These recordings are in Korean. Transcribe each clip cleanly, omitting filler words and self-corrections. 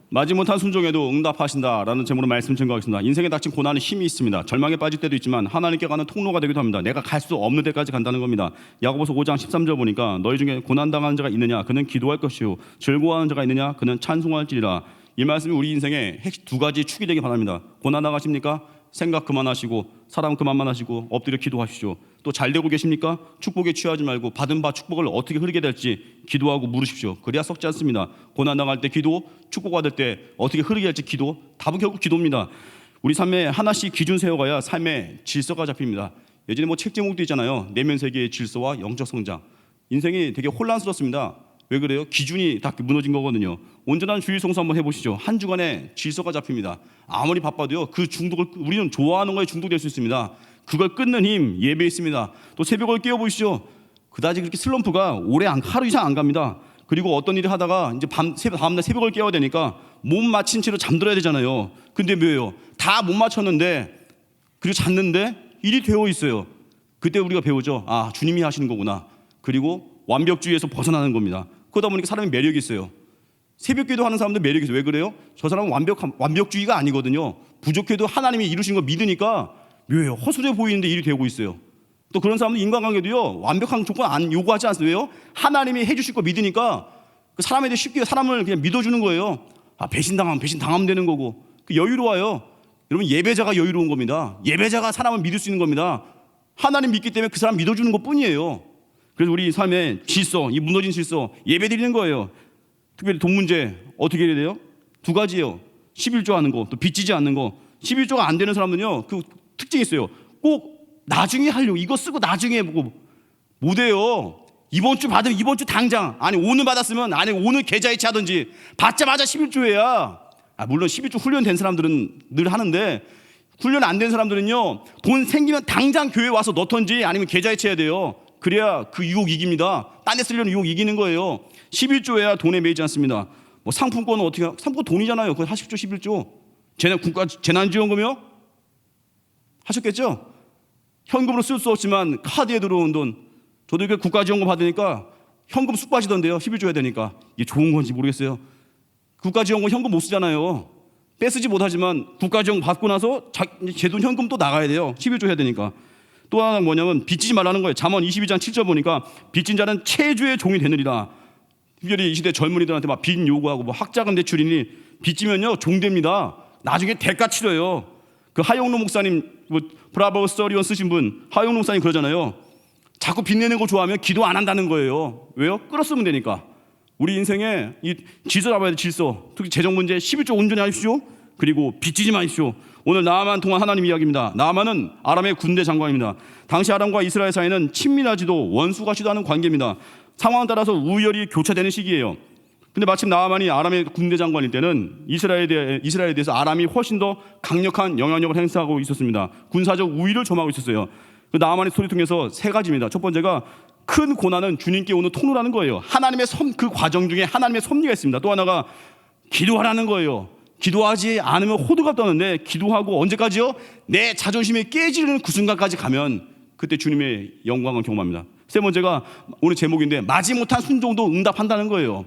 마지못한 순종에도 응답하신다라는 제목으로 말씀 증거하겠습니다. 인생에 닥친 고난은 힘이 있습니다. 절망에 빠질 때도 있지만 하나님께 가는 통로가 되기도 합니다. 내가 갈 수 없는 데까지 간다는 겁니다. 야고보서 5장 13절 보니까 너희 중에 고난당하는 자가 있느냐 그는 기도할 것이요 즐거워하는 자가 있느냐 그는 찬송할지니라. 이 말씀이 우리 인생의 두 가지 축이 되기 바랍니다. 고난 당하십니까? 생각 그만하시고 사람 그만만 하시고 엎드려 기도하십시오. 또 잘되고 계십니까? 축복에 취하지 말고 받은 바 축복을 어떻게 흐르게 될지 기도하고 물으십시오. 그래야 썩지 않습니다. 고난 당할 때 기도, 축복 받을 때 어떻게 흐르게 될지 기도, 답은 결국 기도입니다. 우리 삶에 하나씩 기준 세워가야 삶의 질서가 잡힙니다. 예전에 책 제목도 있잖아요. 내면 세계의 질서와 영적 성장. 인생이 되게 혼란스럽습니다. 왜 그래요? 기준이 다 무너진 거거든요. 온전한 주일 성수 한번 해보시죠. 한 주간에 질서가 잡힙니다. 아무리 바빠도요, 그 중독을 우리는 좋아하는 거에 중독될 수 있습니다. 그걸 끊는 힘 예배에 있습니다. 또 새벽을 깨워보시죠. 그다지 그렇게 슬럼프가 하루 이상 안 갑니다. 그리고 어떤 일을 하다가 이제 다음날 새벽을 깨워야 되니까 못 맞힌 채로 잠들어야 되잖아요. 근데 뭐예요? 다 못 맞췄는데 그리고 잤는데 일이 되어 있어요. 그때 우리가 배우죠. 아, 주님이 하시는 거구나. 그리고 완벽주의에서 벗어나는 겁니다. 그러다 보니까 사람이 매력이 있어요. 새벽 기도하는 사람들 매력이 있어요. 왜 그래요? 저 사람은 완벽주의가 아니거든요. 부족해도 하나님이 이루신 거 믿으니까 묘해요. 허술해 보이는데 일이 되고 있어요. 또 그런 사람들 인간관계도요, 완벽한 조건 안 요구하지 않습니다. 왜요? 하나님이 해주실 거 믿으니까 그 사람에 대해 쉽게 사람을 그냥 믿어주는 거예요. 아, 배신당하면 되는 거고. 여유로워요. 여러분, 예배자가 여유로운 겁니다. 예배자가 사람을 믿을 수 있는 겁니다. 하나님 믿기 때문에 그 사람 믿어주는 것 뿐이에요. 그래서 우리 삶의 질서, 이 무너진 질서, 예배 드리는 거예요. 특별히 돈 문제 어떻게 해야 돼요? 두 가지예요. 11조 하는 거, 또 빚지지 않는 거. 11조가 안 되는 사람은요, 그 특징이 있어요. 꼭 나중에 하려고, 이거 쓰고 나중에 보고 못해요. 이번 주 받으면 이번 주 당장, 아니 오늘 받았으면 아니 오늘 계좌이체 하든지 받자마자 11조예요. 물론 11조 훈련된 사람들은 늘 하는데 훈련 안 된 사람들은요, 돈 생기면 당장 교회 와서 넣던지 아니면 계좌이체 해야 돼요. 그래야 그 유혹 이깁니다. 딴 데 쓰려는 유혹 이기는 거예요. 11조여야 돈에 매이지 않습니다. 뭐 상품권은 어떻게, 상품권 돈이잖아요. 그거 하십시오. 11조. 국가 재난지원금이요? 하셨겠죠? 현금으로 쓸 수 없지만 카드에 들어온 돈, 저도 이렇게 국가지원금 받으니까 현금 쑥 빠지던데요. 11조 해야 되니까. 이게 좋은 건지 모르겠어요. 국가지원금 현금 못 쓰잖아요. 뺏쓰지 못하지만 국가지원금 받고 나서 제 돈 현금 또 나가야 돼요. 11조 해야 되니까. 또 하나 뭐냐면 빚지지 말라는 거예요. 잠언 22장 7절 보니까 빚진 자는 체주의 종이 되느니라. 특별히 이 시대 젊은이들한테 막 빚 요구하고 뭐 학자금 대출이니 빚지면요 종 됩니다. 나중에 대가 치러요. 그 하용로 목사님, 브라보 스토리온 쓰신 분 하용로 목사님 그러잖아요. 자꾸 빚내는 거 좋아하면 기도 안 한다는 거예요. 왜요? 끌었으면 되니까. 우리 인생에 이 질서 잡아야 돼. 질서. 특히 재정 문제 11조 온전히 하십시오. 그리고 빚지지 마십시오. 오늘 나아만 통한 하나님 이야기입니다. 나아만은 아람의 군대 장관입니다. 당시 아람과 이스라엘 사이는 친밀하지도 원수 같지도 않은 관계입니다. 상황에 따라서 우열이 교차되는 시기예요. 근데 마침 나아만이 아람의 군대 장관일 때는 이스라엘에 대해서 아람이 훨씬 더 강력한 영향력을 행사하고 있었습니다. 군사적 우위를 점하고 있었어요. 그 나아만의 스토리 통해서 세 가지입니다. 첫 번째가 큰 고난은 주님께 오는 통로라는 거예요. 하나님의 그 과정 중에 하나님의 섭리가 있습니다. 또 하나가 기도하라는 거예요. 기도하지 않으면 호두가 떠는데 기도하고 언제까지요? 내 자존심이 깨지는 그 순간까지 가면 그때 주님의 영광을 경험합니다. 세 번째가 오늘 제목인데 마지못한 순종도 응답한다는 거예요.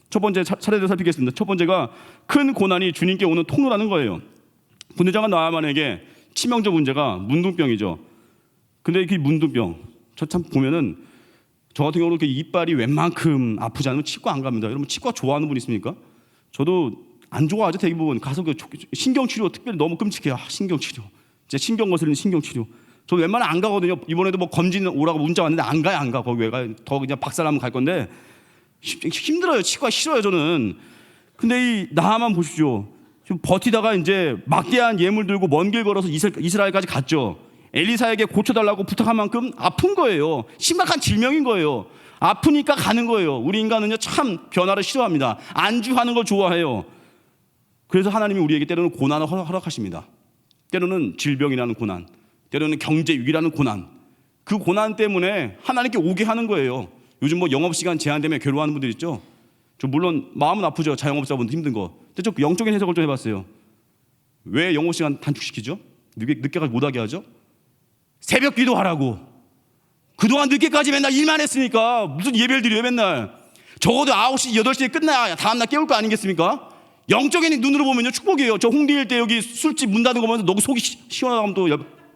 첫 번째 차례대로 살피겠습니다. 첫 번째가 큰 고난이 주님께 오는 통로라는 거예요. 군대장관 나아만에게 치명적 문제가 문둥병이죠. 근데 그 문둥병 저 참 보면은 저 같은 경우는 이빨이 웬만큼 아프지 않으면 치과 안 갑니다. 여러분 치과 좋아하는 분 있습니까? 저도 안 좋아하죠. 대부분 가서 신경치료 특별히 너무 끔찍해요. 신경치료, 진짜 신경 거슬리는 신경치료. 저 웬만하면 안 가거든요. 이번에도 뭐 검진 오라고 문자 왔는데 안 가. 거기 왜 가요? 더 그냥 박살나면 갈 건데 힘들어요. 치과 싫어요 저는. 근데 이 나아만 보십시오. 좀 버티다가 이제 막대한 예물 들고 먼 길 걸어서 이스라엘까지 갔죠. 엘리사에게 고쳐달라고 부탁한 만큼 아픈 거예요. 심각한 질병인 거예요. 아프니까 가는 거예요. 우리 인간은요 참 변화를 싫어합니다. 안주하는 걸 좋아해요. 그래서 하나님이 우리에게 때로는 고난을 허락하십니다. 때로는 질병이라는 고난, 때로는 경제 위기라는 고난. 그 고난 때문에 하나님께 오게 하는 거예요. 요즘 뭐 영업시간 제한되면 괴로워하는 분들 있죠. 저 물론 마음은 아프죠. 자영업자분들 힘든 거. 근데 좀 영적인 해석을 좀 해봤어요. 왜 영업시간 단축시키죠? 늦게까지 못하게 하죠? 새벽 기도하라고. 그동안 늦게까지 맨날 일만 했으니까 무슨 예배를 드려요 맨날. 적어도 9시 8시에 끝나야 다음날 깨울 거 아니겠습니까? 영적인 눈으로 보면요 축복이에요. 저 홍대 일대 여기 술집 문 닫은 거 보면서 너무 속이 시원하면 또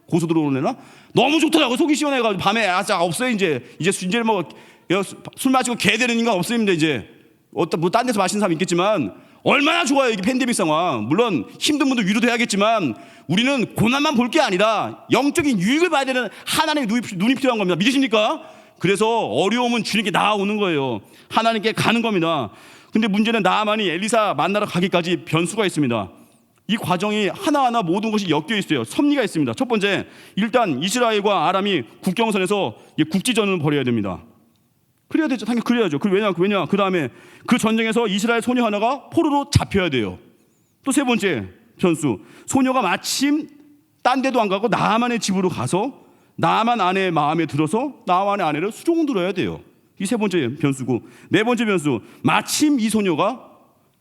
고소 들어오려나? 너무 좋더라고. 속이 시원해가지고 밤에 없어요. 이제 뭐 술 마시고 개 되는 인간 없습니다. 이제 어떤 뭐 딴 데서 마시는 사람 있겠지만 얼마나 좋아요. 이게 팬데믹 상황. 물론 힘든 분도 위로도 해야겠지만 우리는 고난만 볼 게 아니라 영적인 유익을 봐야 되는 하나님의 눈이 필요한 겁니다. 믿으십니까? 그래서 어려움은 주님께 나아오는 거예요. 하나님께 가는 겁니다. 근데 문제는 나아만이 엘리사 만나러 가기까지 변수가 있습니다. 이 과정이 하나하나 모든 것이 엮여 있어요. 섭리가 있습니다. 첫 번째, 일단 이스라엘과 아람이 국경선에서 국지전을 벌여야 됩니다. 그래야 되죠. 당연히 그래야죠. 왜냐? 그 다음에 그 전쟁에서 이스라엘 소녀 하나가 포로로 잡혀야 돼요. 또 세 번째 변수, 소녀가 마침 딴 데도 안 가고 나아만의 집으로 가서 나아만 아내의 마음에 들어서 나아만의 아내를 수종 들어야 돼요. 이 세 번째 변수고, 네 번째 변수, 마침 이 소녀가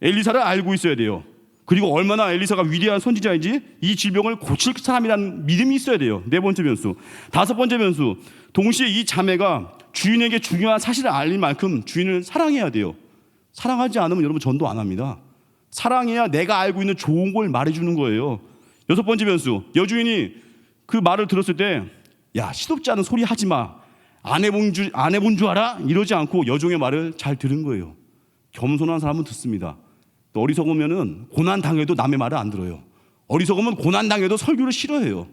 엘리사를 알고 있어야 돼요. 그리고 얼마나 엘리사가 위대한 선지자인지 이 질병을 고칠 사람이라는 믿음이 있어야 돼요. 네 번째 변수. 다섯 번째 변수, 동시에 이 자매가 주인에게 중요한 사실을 알릴 만큼 주인을 사랑해야 돼요. 사랑하지 않으면 여러분 전도 안 합니다. 사랑해야 내가 알고 있는 좋은 걸 말해주는 거예요. 여섯 번째 변수, 여주인이 그 말을 들었을 때 야, 시덥지 않은 소리 하지 마. 안 해본 줄 알아? 이러지 않고 여종의 말을 잘 들은 거예요. 겸손한 사람은 듣습니다. 또 어리석으면은 고난 당해도 남의 말을 안 들어요. 어리석으면 고난 당해도 설교를 싫어해요.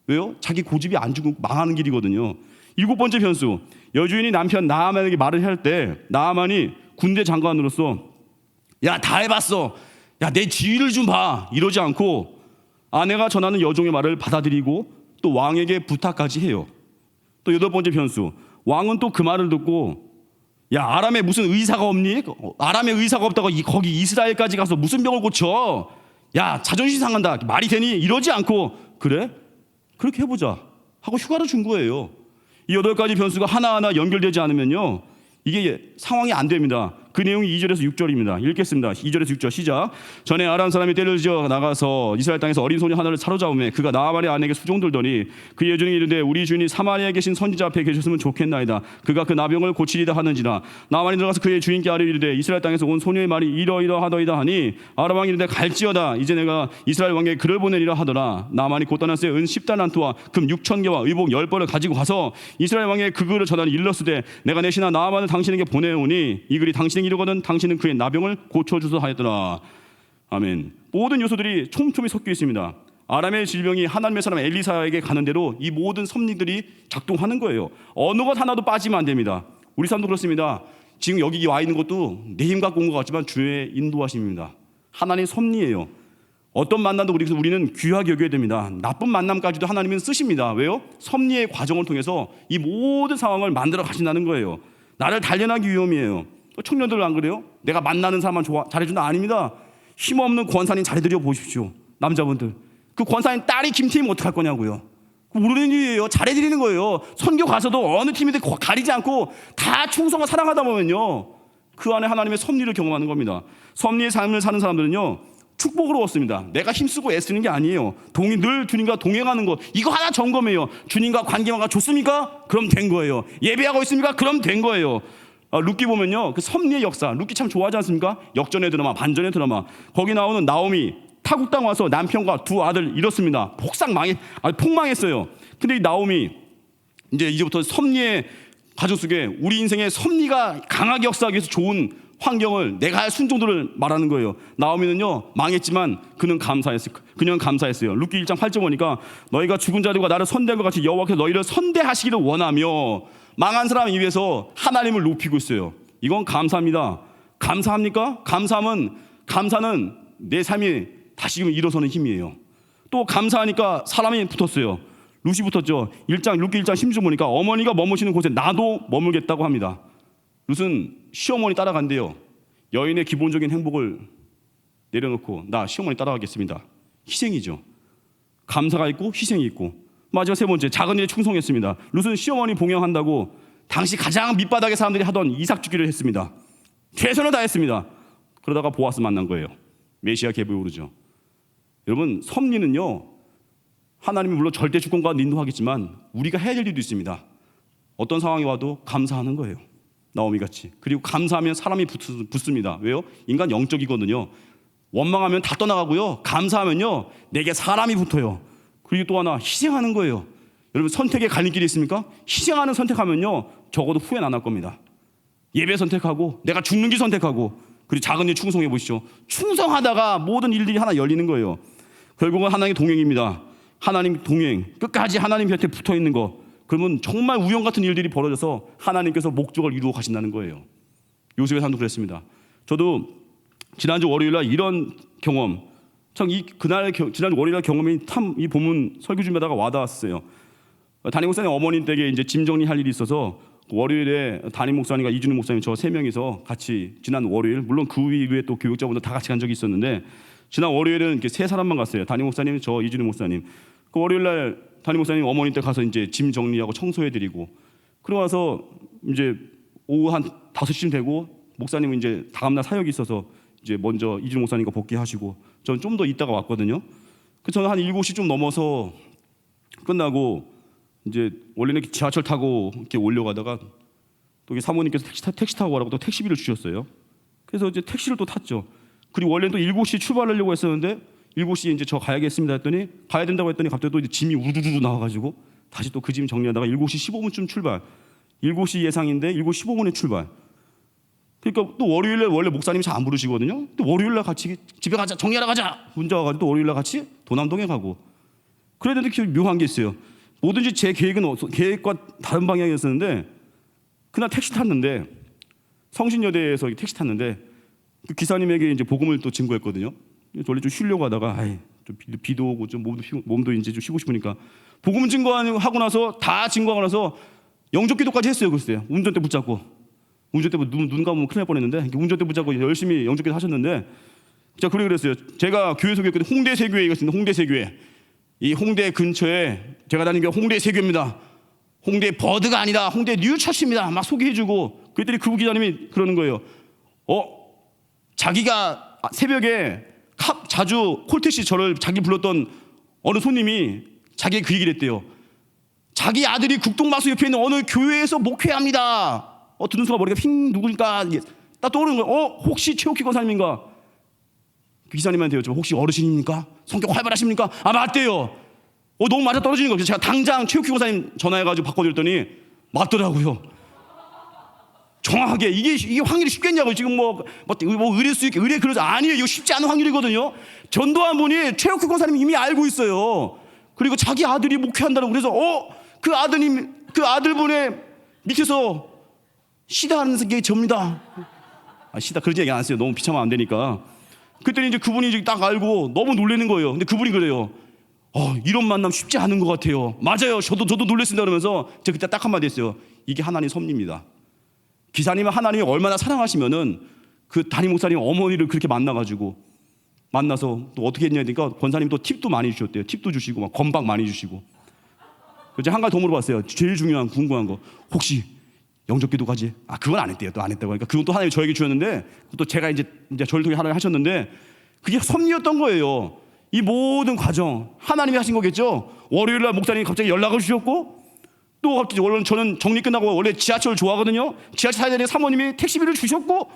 왜요? 자기 고집이 안 죽고 망하는 길이거든요. 일곱 번째 변수, 여주인이 남편 나아만에게 말을 할 때 나아만이 군대 장관으로서 야, 다 해봤어. 야, 내 지위를 좀 봐. 이러지 않고 아내가 전하는 여종의 말을 받아들이고 또 왕에게 부탁까지 해요. 또 여덟 번째 변수, 왕은 또 그 말을 듣고 야, 아람에 무슨 의사가 없니? 아람에 의사가 없다고 거기 이스라엘까지 가서 무슨 병을 고쳐? 야, 자존심 상한다. 말이 되니? 이러지 않고 그래? 그렇게 해보자 하고 휴가를 준 거예요. 이 여덟 가지 변수가 하나하나 연결되지 않으면요 이게 상황이 안 됩니다. 그 내용이 2절에서 6절입니다. 읽겠습니다. 2절에서 6절 시작. 전에 아람 사람이 떼를 지어 나가서 이스라엘 땅에서 어린 소녀 하나를 사로잡으며 그가 나아만의 아내에게 수종들더니 그의 여종이 이르되 우리 주인이 사마리아에 계신 선지자 앞에 계셨으면 좋겠나이다. 그가 그 나병을 고치리다 하는지라. 나아만이 들어가서 그의 주인께 아뢰 이르되 이스라엘 땅에서 온 소녀의 말이 이러이러하더이다 하니 아람 왕이 이르되 갈지어다. 이제 내가 이스라엘 왕에게 글을 보내리라 하더라. 나아만이 곧 떠났을 은 10달란트와 금 6,000개와 의복 10벌을 가지고 가서 이스라엘 왕에게 그 글을 전하니 일렀으되 내가 내 신하 나아만을 당신에게 보내오니 이 글이 당신에게 이르거든 당신은 그의 나병을 고쳐주소 하였더라. 아멘. 모든 요소들이 촘촘히 섞여 있습니다. 아람의 질병이 하나님의 사람 엘리사에게 가는 대로 이 모든 섭리들이 작동하는 거예요. 어느 것 하나도 빠지면 안 됩니다. 우리 삶도 그렇습니다. 지금 여기 와 있는 것도 내 힘 갖고 온 것 같지만 주의 인도하심입니다. 하나님 섭리예요. 어떤 만남도 우리는 귀하게 여겨야 됩니다. 나쁜 만남까지도 하나님은 쓰십니다. 왜요? 섭리의 과정을 통해서 이 모든 상황을 만들어 가신다는 거예요. 나를 단련하기 위함이에요. 청년들 안 그래요? 내가 만나는 사람만 잘해준다? 아닙니다. 힘없는 권사님 잘해드려 보십시오. 남자분들 그 권사님 딸이 김팀이면 어떡할 거냐고요. 모르는 일이에요. 잘해드리는 거예요. 선교 가서도 어느 팀이든 가리지 않고 다 충성과 사랑하다 보면요 그 안에 하나님의 섭리를 경험하는 겁니다. 섭리의 삶을 사는 사람들은요 축복으로 얻습니다. 내가 힘쓰고 애쓰는 게 아니에요. 늘 주님과 동행하는 것, 이거 하나 점검해요. 주님과 관계가 좋습니까? 그럼 된 거예요. 예배하고 있습니까? 그럼 된 거예요. 룻기 보면요 그 섭리의 역사, 룻기 참 좋아하지 않습니까? 역전의 드라마, 반전의 드라마. 거기 나오는 나오미 타국 땅 와서 남편과 두 아들 잃었습니다. 폭망했어요. 근데 이 나오미 이제부터 섭리의 가족 속에 우리 인생의 섭리가 강하게 역사하기 위해서 좋은 환경을 내가 할 순종도를 말하는 거예요. 나오미는요 망했지만 그는 감사했어요. 룻기 1장 8절 보니까 너희가 죽은 자들과 나를 선대한 것 같이 여호와께서 너희를 선대하시기를 원하며 망한 사람 입에서 하나님을 높이고 있어요. 이건 감사합니다. 감사합니까? 감사는 내 삶이 다시금 일어서는 힘이에요. 또 감사하니까 사람이 붙었어요. 룻이 붙었죠. 룻기 1장 16절 보니까 어머니가 머무시는 곳에 나도 머물겠다고 합니다. 룻은 시어머니 따라간대요. 여인의 기본적인 행복을 내려놓고 나 시어머니 따라가겠습니다. 희생이죠. 감사가 있고 희생이 있고. 마지막 세 번째, 작은 일에 충성했습니다. 룻은 시어머니 봉양한다고 당시 가장 밑바닥의 사람들이 하던 이삭 주기를 했습니다. 최선을 다했습니다. 그러다가 보아스 만난 거예요. 메시아 계보에 오르죠. 여러분 섭리는요 하나님이 물론 절대 주권과 인도하겠지만 우리가 해야 될 일도 있습니다. 어떤 상황이 와도 감사하는 거예요. 나오미 같이. 그리고 감사하면 사람이 붙습니다. 왜요? 인간 영적이거든요. 원망하면 다 떠나가고요. 감사하면요, 내게 사람이 붙어요. 그리고 또 하나, 희생하는 거예요. 여러분, 선택의 갈림길이 있습니까? 희생하는 선택하면요, 적어도 후회는 안 할 겁니다. 예배 선택하고 내가 죽는 길 선택하고, 그리고 작은 일 충성해 보시죠. 충성하다가 모든 일들이 하나 열리는 거예요. 결국은 하나님의 동행입니다. 하나님 동행, 끝까지 하나님 곁에 붙어 있는 거. 그러면 정말 우연 같은 일들이 벌어져서 하나님께서 목적을 이루어 가신다는 거예요. 요셉의 삶도 그랬습니다. 저도 지난주 월요일날 이런 경험, 참 지난주 월요일날 경험이 참 이 본문 설교 준비하다가 와닿았어요. 담임 목사님 어머님 댁에 이제 짐 정리할 일이 있어서 월요일에 담임 목사님과 이준우 목사님 저 세 명이서 같이 지난 월요일, 물론 그 위에 또 교육자분들 다 같이 간 적이 있었는데, 지난 월요일은 이렇게 세 사람만 갔어요. 담임 목사님, 저 이준우 목사님. 그 월요일날 담임 목사님 어머님 댁 가서 이제 짐 정리하고 청소해드리고, 그러고 나서 이제 오후 한 5시쯤 되고, 목사님은 이제 다음날 사역이 있어서 이제 먼저 이준우 목사님과 복귀하시고, 저는 좀 더 있다가 왔거든요. 그 저는 한 7시 좀 넘어서 끝나고 이제 원래는 지하철 타고 이렇게 올려가다가 또 사모님께서 택시 타고 가라고 또 택시비를 주셨어요. 그래서 이제 택시를 또 탔죠. 그리고 원래는 또 7시 출발하려고 했었는데 7시에 이제 저 가야겠습니다 했더니, 가야 된다고 했더니 갑자기 또 이제 짐이 우두두두 나와가지고 다시 또 그 짐 정리하다가 7시 15분쯤 출발. 7시 예상인데 7시 15분에 출발. 그러니까 또 월요일날 원래 목사님이 잘 안 부르시거든요. 또 월요일날 같이 집에 가자, 정리하러 가자 문자 와가지고 또 월요일날 같이 도남동에 가고. 그래야 되는데 묘한 게 있어요. 뭐든지 제 계획과 다른 방향이었었는데, 그날 택시 탔는데, 성신여대에서 택시 탔는데 그 기사님에게 이제 복음을 또 증거했거든요. 원래 좀 쉬려고 하다가 좀 비도 오고 좀 몸도 이제 좀 쉬고 싶으니까 복음 증거하고 나서 다 증거하고 나서 영접기도까지 했어요. 글쎄요. 운전대 붙잡고, 운전대 눈 감으면 큰일 날 뻔했는데 운전대 붙잡고 열심히 영접기도 하셨는데, 제가 그랬어요. 제가 교회 소개했거든요. 홍대 세교회가 있습니다. 홍대 세교회. 이 홍대 근처에 제가 다니는 게 홍대 세교입니다. 홍대 버드가 아니라 홍대 뉴처치입니다. 막 소개해주고, 그랬더니 그 기자님이 그러는 거예요. 자기가 새벽에 자주 콜택시 저를 자기 불렀던 어느 손님이 자기가 그 얘기를 했대요. 자기 아들이 국동마수 옆에 있는 어느 교회에서 목회합니다. 듣는 순간 머리가 핑, 누구니까 딱 떠오르는 거예요. 혹시 최옥희 권사님인가? 그 기사님한테 여쭤봐. 혹시 어르신입니까? 성격 활발하십니까? 아, 맞대요. 너무 맞아 떨어지는 거죠. 제가 당장 최욱희 권사님 전화해가지고 바꿔드렸더니 맞더라고요. 정확하게. 이게 확률이 쉽겠냐고요. 지금 뭐 의뢰 수 있게, 의뢰 그러지. 아니에요. 이거 쉽지 않은 확률이거든요. 전도한 분이 최욱희 권사님 이미 알고 있어요. 그리고 자기 아들이 목회한다고. 그래서 그 아들분의 밑에서 시다하는 게 접니다. 시다 그런 얘기 안 했어요. 너무 비참하면 안 되니까. 그랬더니 이제 그분이 이제 딱 알고 너무 놀라는 거예요. 근데 그분이 그래요. 이런 만남 쉽지 않은 것 같아요. 맞아요. 저도 놀랬습니다. 그러면서 제가 그때 딱 한마디 했어요. 이게 하나님 섭리입니다. 기사님은 하나님이 얼마나 사랑하시면은 그 담임 목사님 어머니를 그렇게 만나서 또 어떻게 했냐니까 권사님 또 팁도 많이 주셨대요. 팁도 주시고 막 건박 많이 주시고. 그래서 한 가지 더 물어봤어요. 제일 중요한 궁금한 거. 혹시 영접기도까지? 그건 안 했대요. 또 안 했다고. 그러니까 그건 또 하나님이 저에게 주셨는데, 또 제가 이제 저를 통해 하나님 하셨는데, 그게 섭리였던 거예요. 이 모든 과정 하나님이 하신 거겠죠. 월요일날 목사님이 갑자기 연락을 주셨고, 또 갑자기 원래 저는 정리 끝나고 원래 지하철 좋아하거든요. 지하철 타야 되는데 사모님이 택시비를 주셨고,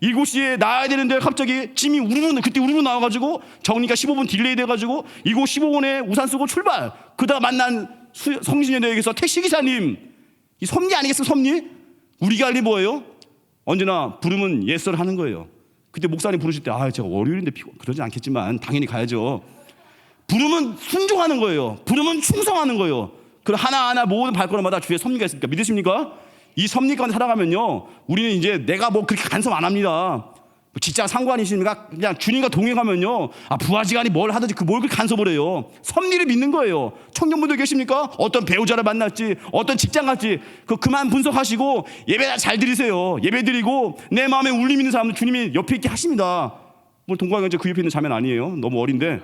7시에 나와야 되는데 갑자기 짐이 그때 우르르 나와가지고 정리가 15분 딜레이 돼가지고 7시 15분에 우산 쓰고 출발. 그러다가 만난 성신여대에게서 택시기사님. 이 섭리 아니겠어요? 섭리? 우리가 할 일이 뭐예요? 언제나 부르면 예스를 하는 거예요. 그때 목사님 부르실 때 제가 월요일인데 그러진 않겠지만 당연히 가야죠. 부르면 순종하는 거예요. 부르면 충성하는 거예요. 그럼 하나하나 모든 발걸음마다 주의 섭리가 있습니까? 믿으십니까? 이 섭리 가운데 살아가면요, 우리는 이제 내가 뭐 그렇게 간섭 안 합니다. 직장 상관이십니까? 그냥 주님과 동행하면요, 부하지간이 뭘 하든지 뭘 그렇게 간섭을 해요. 섭리를 믿는 거예요. 청년분들 계십니까? 어떤 배우자를 만날지, 어떤 직장 갈지 그만 분석하시고 예배 잘 드리세요. 예배 드리고 내 마음에 울림 있는 사람은 주님이 옆에 있게 하십니다. 뭐 동광경제 그 옆에 있는 자매는 아니에요. 너무 어린데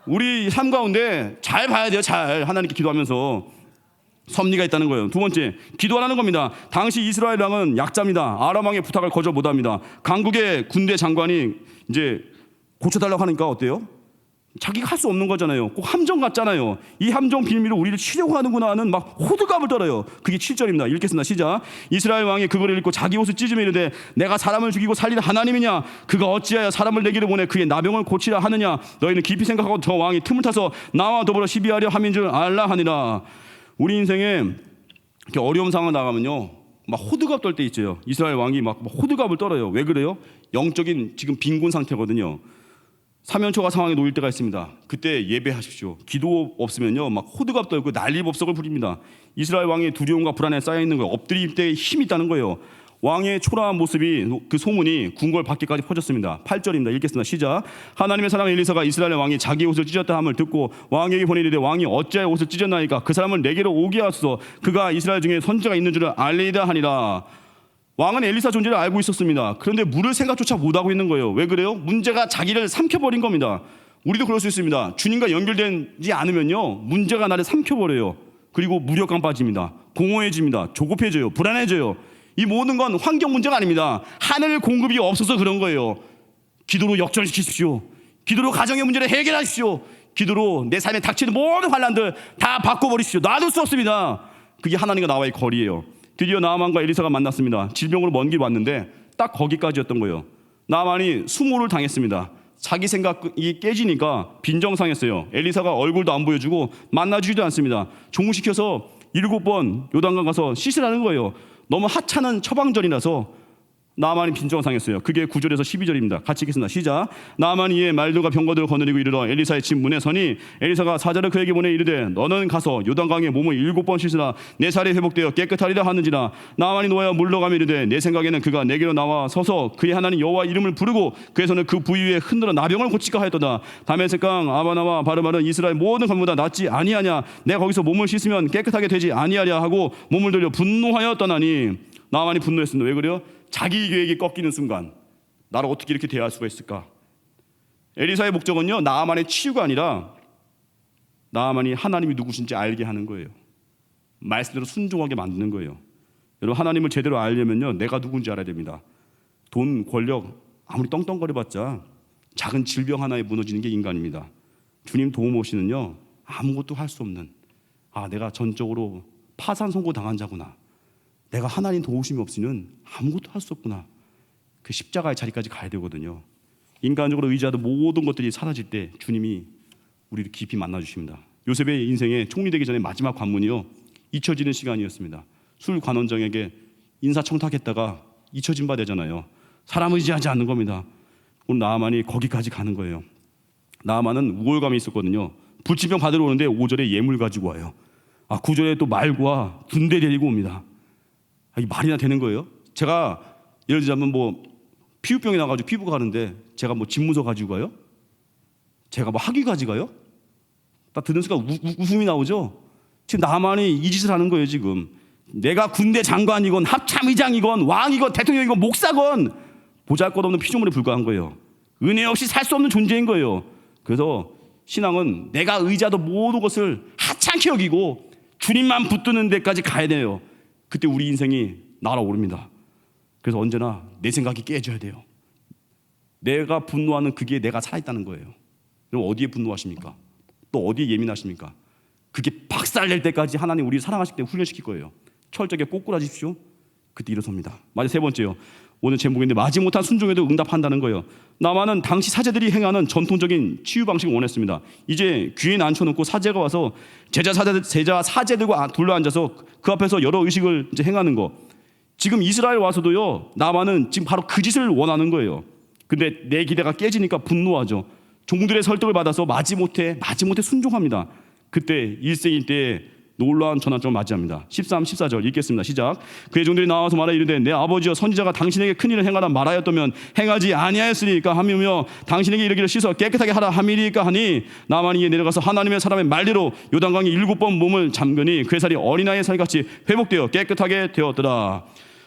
우리 삶 가운데 잘 봐야 돼요. 잘 하나님께 기도하면서 섭리가 있다는 거예요. 두 번째, 기도하라는 겁니다. 당시 이스라엘 왕은 약자입니다. 아람 왕의 부탁을 거절 못합니다. 강국의 군대 장관이 이제 고쳐달라고 하니까 어때요? 자기가 할 수 없는 거잖아요. 꼭 함정 같잖아요. 이 함정 빌미로 우리를 치려고 하는구나 하는 막 호들갑을 떨어요. 그게 7절입니다. 읽겠습니다. 시작. 이스라엘 왕이 그거를 읽고 자기 옷을 찢으며 이르되 내가 사람을 죽이고 살리는 하나님이냐? 그가 어찌하여 사람을 내게로 보내 그의 나병을 고치라 하느냐? 너희는 깊이 생각하고 저 왕이 틈을 타서 나와 더불어 시비하려 함인 줄 알라 하니라. 우리 인생에 이렇게 어려운 상황 나가면요, 막 호들갑 떨 때 있죠. 이스라엘 왕이 막 호들갑을 떨어요. 왜 그래요? 영적인 지금 빈곤 상태거든요. 사면초가 상황에 놓일 때가 있습니다. 그때 예배하십시오. 기도 없으면요, 막 호들갑 떨고 난리법석을 부립니다. 이스라엘 왕의 두려움과 불안에 쌓여 있는 거예요. 엎드릴 때 힘이 있다는 거예요. 왕의 초라한 궁궐 그 소문이 궁궐 밖에까지 퍼졌습니다. 8절입니다. 읽겠습니다. 시작. 하나님의 사람 엘리사가 이스라엘 왕이 자기 옷을 찢었다 함을 듣고 왕에게 보내리되 왕이 어찌하여 옷을 찢었나이까? 그 사람을 내게로 오게 하소서. 그가 이스라엘 중에 선지자가 있는 줄을 알리이다 하니라. 왕은 엘리사 존재를 알고 있었습니다. 그런데 물을 생각조차 못하고 있는 거예요. 왜 그래요? 문제가 자기를 삼켜버린 겁니다. 우리도 그럴 수 있습니다. 주님과 연결되지 않으면요, 문제가 나를 삼켜버려요. 그리고 무력감 빠집니다. 공허해집니다. 조급해져요. 불안해져요. 이 모든 건 환경 문제가 아닙니다. 하늘 공급이 없어서 그런 거예요. 기도로 역전시키십시오. 기도로 가정의 문제를 해결하십시오. 기도로 내 삶에 닥치는 모든 환난들 다 바꿔버리십시오. 놔둘 수 없습니다. 그게 하나님과 나와의 거리예요. 드디어 나아만과 엘리사가 만났습니다. 질병으로 먼 길 왔는데 딱 거기까지였던 거예요. 나아만이 수모를 당했습니다. 자기 생각이 깨지니까 빈정상했어요. 엘리사가 얼굴도 안 보여주고 만나주지도 않습니다. 종시켜서 7번 요단강 가서 씻으라는 거예요. 너무 하찮은 처방전이라서 나아만이 빈정상했어요. 그게 9절에서 12절입니다. 같이 읽겠습니다. 시작. 나아만이 이에 말들과 병거들을 거느리고 이르러 엘리사의 집 문에 서니 엘리사가 사자를 그에게 보내 이르되 너는 가서 요단강에 몸을 7번 씻으라. 내 살이 회복되어 깨끗하리라 하는지라. 나아만이 놓아야 물러가며 이르되 내 생각에는 그가 내게로 나와 서서 그의 하나님 여호와 이름을 부르고 그에서는 그 부위 위에 흔들어 나병을 고치까 하였도다. 다메섹강 아바나와 바르바는 이스라엘 모든 건보다 낫지 아니하냐? 내가 거기서 몸을 씻으면 깨끗하게 되지 아니하랴 하고 몸을 돌려 분노하여 떠나니. 나아만이 분노했습니다. 왜 그래요? 자기 계획이 꺾이는 순간 나를 어떻게 이렇게 대할 수가 있을까? 엘리사의 목적은요, 나아만의 치유가 아니라 나아만이 하나님이 누구신지 알게 하는 거예요. 말씀대로 순종하게 만드는 거예요. 여러분, 하나님을 제대로 알려면요, 내가 누군지 알아야 됩니다. 돈, 권력 아무리 떵떵거려봤자 작은 질병 하나에 무너지는 게 인간입니다. 주님 도움 없이는요, 아무것도 할 수 없는, 내가 전적으로 파산 선고 당한 자구나. 내가 하나님 도우심이 없이는 아무것도 할 수 없구나. 그 십자가의 자리까지 가야 되거든요. 인간적으로 의지하던 모든 것들이 사라질 때 주님이 우리를 깊이 만나주십니다. 요셉의 인생에 총리되기 전에 마지막 관문이요, 잊혀지는 시간이었습니다. 술 관원장에게 인사청탁했다가 잊혀진 바 되잖아요. 사람 의지하지 않는 겁니다. 오늘 나아만이 거기까지 가는 거예요. 나아만은 우월감이 있었거든요. 불치병 받으러 오는데 5절에 예물 가지고 와요. 9절에 또 말과 군대 데리고 옵니다. 이게 말이나 되는 거예요? 제가 예를 들자면 피부병이 나가지고 피부가 가는데 제가 집문서 가지고 가요? 제가 학위 가지고 가요? 딱 듣는 순간 웃음이 나오죠? 지금 나만이 이 짓을 하는 거예요. 지금 내가 군대 장관이건 합참의장이건 왕이건 대통령이건 목사건 보잘것없는 피조물에 불과한 거예요. 은혜 없이 살 수 없는 존재인 거예요. 그래서 신앙은 내가 의지하던 모든 것을 하찮게 여기고 주님만 붙드는 데까지 가야 돼요. 그때 우리 인생이 날아오릅니다. 그래서 언제나 내 생각이 깨져야 돼요. 내가 분노하는 그게 내가 살아있다는 거예요. 그럼 어디에 분노하십니까? 또 어디에 예민하십니까? 그게 박살낼 때까지 하나님 우리를 사랑하실 때 훈련시킬 거예요. 철저하게 꼬꾸라지십시오. 그때 일어섭니다. 세 번째요. 오늘 제목인데 마지못한 순종에도 응답한다는 거예요. 나만은 당시 사제들이 행하는 전통적인 치유 방식을 원했습니다. 이제 귀에 앉혀놓고 사제가 와서 제자 사제들과 둘러앉아서 그 앞에서 여러 의식을 이제 행하는 거. 지금 이스라엘 와서도요, 나만은 지금 바로 그 짓을 원하는 거예요. 근데 내 기대가 깨지니까 분노하죠. 종들의 설득을 받아서 마지못해 순종합니다. 그때 일생일 때 놀라운 전환점을 맞이합니다. 13, 14절 읽겠습니다. 시작. 그의 종들이 나와서 말하 이르되 내 아버지여 선지자가 당신에게 큰 일을 행하라 말하였다면 행하지 아니하였으리까 하며 당신에게 이르기를 씻어 깨끗하게 하라 함이리까 하니 나만이 이에 내려가서 하나님의 사람의 말대로 요단강에 7번 몸을 잠그니 그의 살이 어린아이의 살같이 회복되어 깨끗하게 되었더라.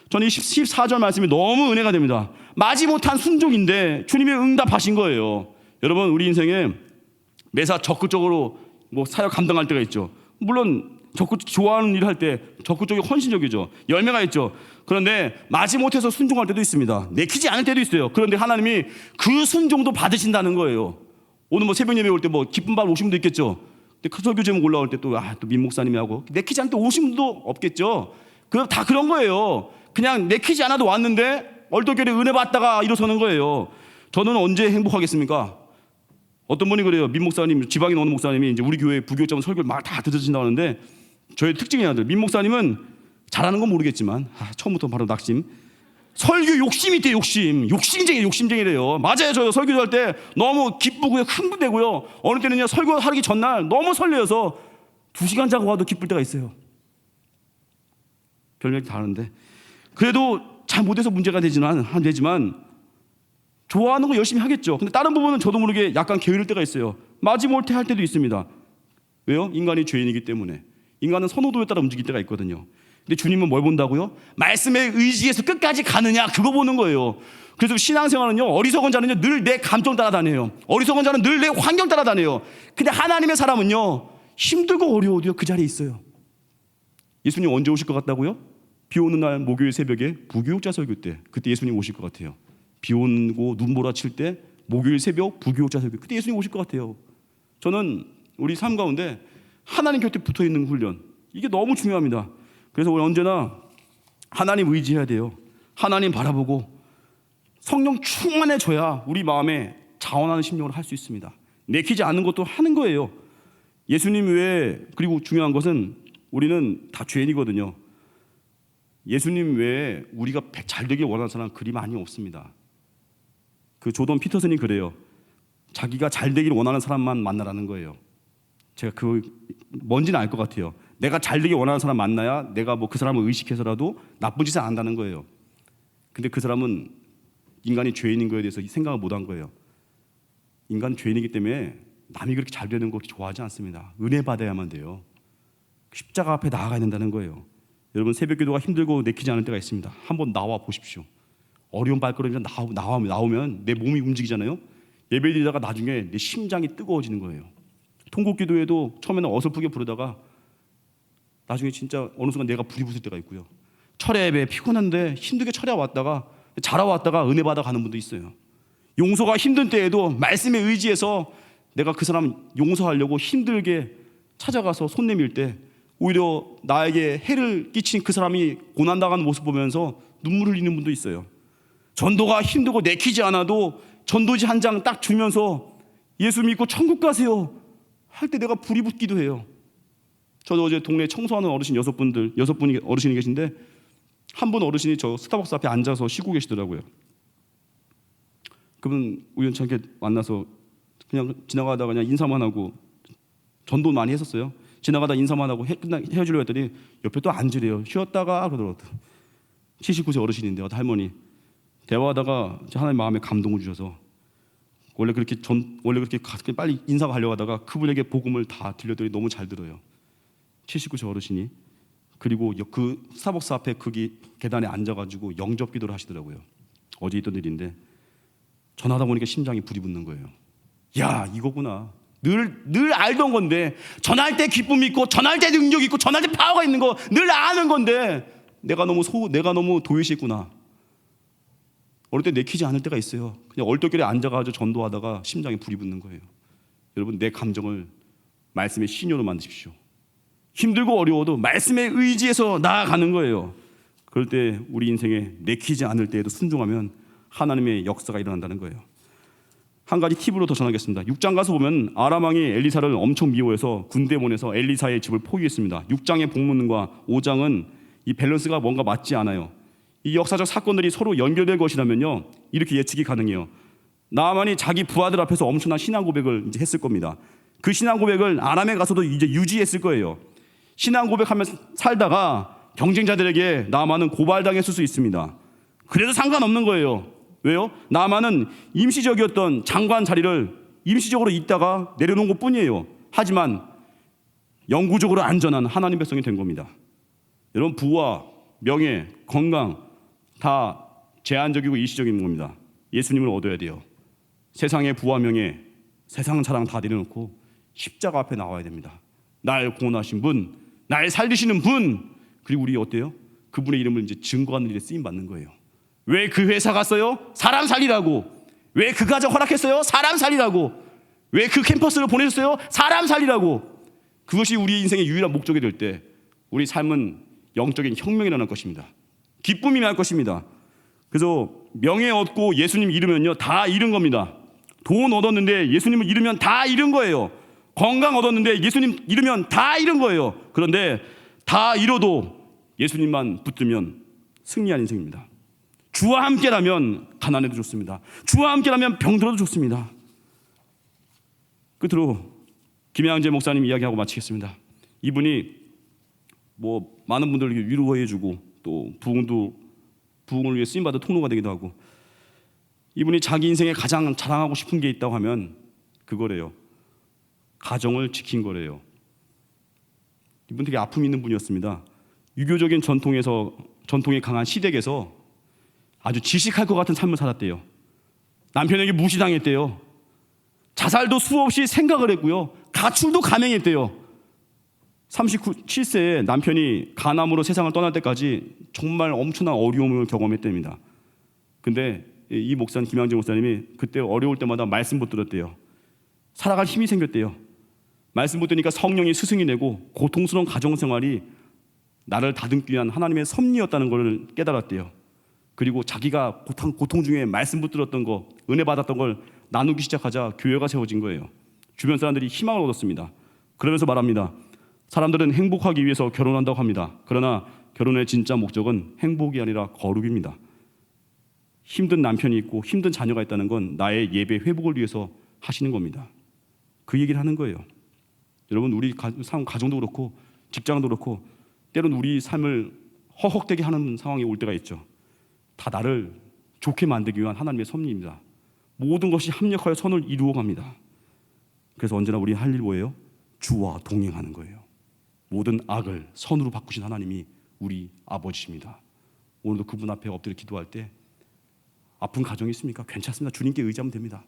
저는 이 14절 말씀이 너무 은혜가 됩니다. 마지못한 순종인데 주님이 응답하신 거예요. 여러분, 우리 인생에 매사 적극적으로 사역 감당할 때가 있죠. 물론 적극 좋아하는 일을 할 때 적극적이고 헌신적이죠. 열매가 있죠. 그런데 마지못해서 순종할 때도 있습니다. 내키지 않을 때도 있어요. 그런데 하나님이 그 순종도 받으신다는 거예요. 오늘 뭐 새벽 예배 올 때 뭐 기쁜 발 오신 분도 있겠죠. 근데 그 설교 제목 올라올 때 또 민 목사님이 하고 내키지 않을 때 오신 분도 없겠죠. 그럼 다 그런 거예요. 그냥 내키지 않아도 왔는데 얼떨결에 은혜 받다가 일어서는 거예요. 저는 언제 행복하겠습니까? 어떤 분이 그래요. 민 목사님, 지방에 오는 목사님이 이제 우리 교회 부교점 설교를 막 다 들으신다고 하는데 저의 특징이 아들 민 목사님은 잘하는 건 모르겠지만 처음부터 바로 낙심. 설교 욕심이 있대. 욕심쟁이래요. 맞아요. 저 설교할 때 너무 기쁘고요, 흥분되고요. 어느 때는요 설교하기 전날 너무 설레어서 2시간 자고 와도 기쁠 때가 있어요. 별명이 다른데 그래도 잘 못해서 문제가 되지만 좋아하는 거 열심히 하겠죠. 근데 다른 부분은 저도 모르게 약간 게으를 때가 있어요. 마지못해 할 때도 있습니다. 왜요? 인간이 죄인이기 때문에. 인간은 선호도에 따라 움직일 때가 있거든요. 근데 주님은 뭘 본다고요? 말씀에 의지해서 끝까지 가느냐, 그거 보는 거예요. 그래서 신앙생활은요, 어리석은 자는요 늘 내 감정 따라다녀요. 어리석은 자는 늘 내 환경 따라다녀요. 근데 하나님의 사람은요 힘들고 어려워도요 그 자리에 있어요. 예수님 언제 오실 것 같다고요? 비 오는 날 목요일 새벽에 부교육자 설교 때, 그때 예수님 오실 것 같아요. 비 오고 눈 몰아칠 때 목요일 새벽 부교육자 설교, 그때 예수님 오실 것 같아요. 저는 우리 삶 가운데 하나님 곁에 붙어있는 훈련, 이게 너무 중요합니다. 그래서 우리 언제나 하나님 의지해야 돼요. 하나님 바라보고 성령 충만해져야 우리 마음에 자원하는 심령을 할 수 있습니다. 내키지 않는 것도 하는 거예요. 예수님 외에, 그리고 중요한 것은 우리는 다 죄인이거든요. 예수님 외에 우리가 잘 되길 원하는 사람 그리 많이 없습니다. 그 조던 피터슨이 그래요. 자기가 잘 되길 원하는 사람만 만나라는 거예요. 제가 그 뭔지는 알 것 같아요. 내가 잘 되길 원하는 사람 만나야 내가 뭐 그 사람을 의식해서라도 나쁜 짓을 안 한다는 거예요. 근데 그 사람은 인간이 죄인인 거에 대해서 생각을 못 한 거예요. 인간은 죄인이기 때문에 남이 그렇게 잘 되는 거 좋아하지 않습니다. 은혜 받아야만 돼요. 십자가 앞에 나아가야 된다는 거예요. 여러분, 새벽 기도가 힘들고 내키지 않을 때가 있습니다. 한번 나와 보십시오. 어려운 발걸음이 나오면 내 몸이 움직이잖아요. 예배 드리다가 나중에 내 심장이 뜨거워지는 거예요. 통곡 기도에도 처음에는 어설프게 부르다가 나중에 진짜 어느 순간 내가 불이 붙을 때가 있고요. 철야 예배 피곤한데 힘들게 철야 왔다가 자라왔다가 은혜 받아 가는 분도 있어요. 용서가 힘든 때에도 말씀에 의지해서 내가 그 사람 용서하려고 힘들게 찾아가서 손 내밀 때 오히려 나에게 해를 끼친 그 사람이 고난당하는 모습 보면서 눈물을 흘리는 분도 있어요. 전도가 힘들고 내키지 않아도 전도지 한 장 딱 주면서 예수 믿고 천국 가세요 할 때 내가 불이 붙기도 해요. 저도 어제 동네 청소하는 어르신 6분이 어르신이 계신데 한 분 어르신이 저 스타벅스 앞에 앉아서 쉬고 계시더라고요. 그분 우연찮게 만나서 그냥 지나가다가 그냥 인사만 하고, 전도 많이 했었어요. 지나가다 인사만 하고 헤어지려고 했더니 옆에 또 앉으래요. 쉬었다가 그러더라고요. 79세 어르신인데요, 할머니. 대화하다가 하나님 마음에 감동을 주셔서 원래 그렇게 빨리 인사가 하려고 하다가 그분에게 복음을 다 들려드리니 너무 잘 들어요. 79세 어르신이. 그리고 그 스타벅스 앞에 거기 계단에 앉아가지고 영접 기도를 하시더라고요. 어제 있던 일인데 전화하다 보니까 심장이 불이 붙는 거예요. 야, 이거구나. 늘 알던 건데, 전화할 때 기쁨 있고 전화할 때 능력 있고 전화할 때 파워가 있는 거 늘 아는 건데 내가 너무 도외시했구나. 어릴 때 내키지 않을 때가 있어요. 그냥 얼떨결에 앉아가지고 전도하다가 심장에 불이 붙는 거예요. 여러분, 내 감정을 말씀의 신료로 만드십시오. 힘들고 어려워도 말씀에 의지해서 나아가는 거예요. 그럴 때 우리 인생에 내키지 않을 때에도 순종하면 하나님의 역사가 일어난다는 거예요. 한 가지 팁으로 더 전하겠습니다. 6장 가서 보면 아람 왕이 엘리사를 엄청 미워해서 군대 보내서 엘리사의 집을 포위했습니다. 6장의 본문과 5장은 이 밸런스가 뭔가 맞지 않아요. 이 역사적 사건들이 서로 연결될 것이라면요, 이렇게 예측이 가능해요. 나아만이 자기 부하들 앞에서 엄청난 신앙 고백을 이제 했을 겁니다. 그 신앙 고백을 아람에 가서도 이제 유지했을 거예요. 신앙 고백하면서 살다가 경쟁자들에게 나아만은 고발당했을 수 있습니다. 그래도 상관없는 거예요. 왜요? 나아만은 임시적이었던 장관 자리를 임시적으로 있다가 내려놓은 것 뿐이에요. 하지만 영구적으로 안전한 하나님 백성이 된 겁니다. 여러분, 부와 명예, 건강 다 제한적이고 일시적인 겁니다. 예수님을 얻어야 돼요. 세상의 부와 명예, 세상 자랑 다 내려놓고 십자가 앞에 나와야 됩니다. 날 구원하신 분, 날 살리시는 분, 그리고 우리 어때요? 그분의 이름을 이제 증거하는 일에 쓰임 받는 거예요. 왜 그 회사 갔어요? 사람 살리라고. 왜 그 가정 허락했어요? 사람 살리라고. 왜 그 캠퍼스를 보내셨어요? 사람 살리라고. 그것이 우리 인생의 유일한 목적이 될 때 우리 삶은 영적인 혁명이 일어날 것입니다. 기쁨이 날 것입니다. 그래서 명예 얻고 예수님 잃으면요 다 잃은 겁니다. 돈 얻었는데 예수님을 잃으면 다 잃은 거예요. 건강 얻었는데 예수님 잃으면 다 잃은 거예요. 그런데 다 잃어도 예수님만 붙들면 승리한 인생입니다. 주와 함께라면 가난해도 좋습니다. 주와 함께라면 병들어도 좋습니다. 끝으로 김양재 목사님 이야기하고 마치겠습니다. 이분이 많은 분들에게 위로해주고 또 부흥을 위해 쓰임받은 통로가 되기도 하고, 이분이 자기 인생에 가장 자랑하고 싶은 게 있다고 하면 그거래요. 가정을 지킨 거래요. 이분 되게 아픔이 있는 분이었습니다. 유교적인 전통이 강한 시댁에서 아주 지식할 것 같은 삶을 살았대요. 남편에게 무시당했대요. 자살도 수없이 생각을 했고요. 가출도 감행했대요. 37세에 남편이 간암으로 세상을 떠날 때까지 정말 엄청난 어려움을 경험했답니다. 근데 이 목사님, 김양재 목사님이 그때 어려울 때마다 말씀 붙들었대요. 살아갈 힘이 생겼대요. 말씀 붙드니까 성령이 스승이 되고 고통스러운 가정생활이 나를 다듬기 위한 하나님의 섭리였다는 걸 깨달았대요. 그리고 자기가 고통 중에 말씀 붙들었던 거, 은혜 받았던 걸 나누기 시작하자 교회가 세워진 거예요. 주변 사람들이 희망을 얻었습니다. 그러면서 말합니다. 사람들은 행복하기 위해서 결혼한다고 합니다. 그러나 결혼의 진짜 목적은 행복이 아니라 거룩입니다. 힘든 남편이 있고 힘든 자녀가 있다는 건 나의 예배 회복을 위해서 하시는 겁니다. 그 얘기를 하는 거예요. 여러분, 우리 가정도 그렇고 직장도 그렇고 때로는 우리 삶을 허걱대게 하는 상황이 올 때가 있죠. 다 나를 좋게 만들기 위한 하나님의 섭리입니다. 모든 것이 합력하여 선을 이루어 갑니다. 그래서 언제나 우리 할 일 뭐예요? 주와 동행하는 거예요. 모든 악을 선으로 바꾸신 하나님이 우리 아버지십니다. 오늘도 그분 앞에 엎드려 기도할 때 아픈 가정이 있습니까? 괜찮습니다. 주님께 의지하면 됩니다.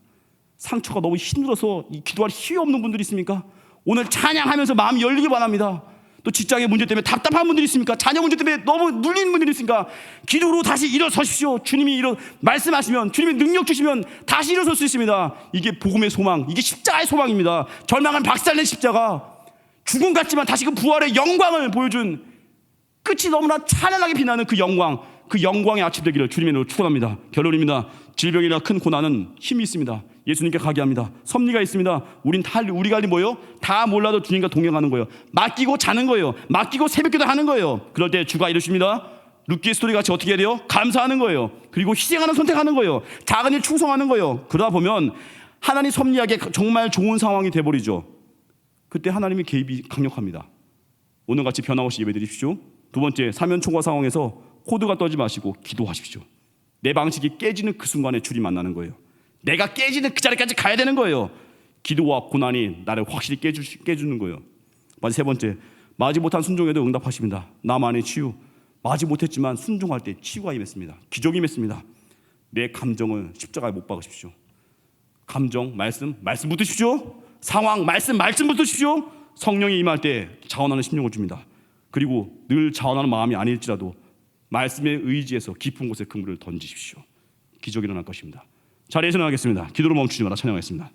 상처가 너무 힘들어서 기도할 힘이 없는 분들이 있습니까? 오늘 찬양하면서 마음이 열리기 바랍니다. 또 직장의 문제 때문에 답답한 분들이 있습니까? 자녀 문제 때문에 너무 눌리는 분들이 있습니까? 기도로 다시 일어서십시오. 주님이 말씀하시면, 주님이 능력 주시면 다시 일어설 수 있습니다. 이게 복음의 소망, 이게 십자가의 소망입니다. 절망한 박살낸 십자가, 죽음 같지만 다시금 부활의 영광을 보여준, 끝이 너무나 찬란하게 빛나는 그 영광의 아침 되기를 주님의 이름으로 축원합니다. 결론입니다. 질병이나 큰 고난은 힘이 있습니다. 예수님께 가게 합니다. 섭리가 있습니다. 우리가 할 일이 뭐예요? 다 몰라도 주님과 동행하는 거예요. 맡기고 자는 거예요. 맡기고 새벽기도 하는 거예요. 그럴 때 주가 이루십니다. 루키의 스토리 같이 어떻게 해야 돼요? 감사하는 거예요. 그리고 희생하는 선택하는 거예요. 작은 일 충성하는 거예요. 그러다 보면 하나님 섭리하게 정말 좋은 상황이 돼버리죠. 그때 하나님의 개입이 강력합니다. 오늘같이 변함없이 예배드리십시오. 두 번째, 사면초가 상황에서 코드가 떠지 마시고 기도하십시오. 내 방식이 깨지는 그 순간에 주님 만나는 거예요. 내가 깨지는 그 자리까지 가야 되는 거예요. 기도와 고난이 나를 확실히 깨주는 거예요. 세 번째, 마지 못한 순종에도 응답하십니다. 나만의 치유, 마지 못했지만 순종할 때 치유가 임했습니다. 기적이 임했습니다. 내 감정을 십자가에 못 박으십시오. 감정, 말씀 붙으십시오. 상황, 말씀 붙으십시오. 성령이 임할 때 자원하는 심령을 줍니다. 그리고 늘 자원하는 마음이 아닐지라도 말씀에 의지해서 깊은 곳에 그물을 던지십시오. 기적이 일어날 것입니다. 자리에서 나가겠습니다. 기도로 멈추지 마라. 찬양하겠습니다.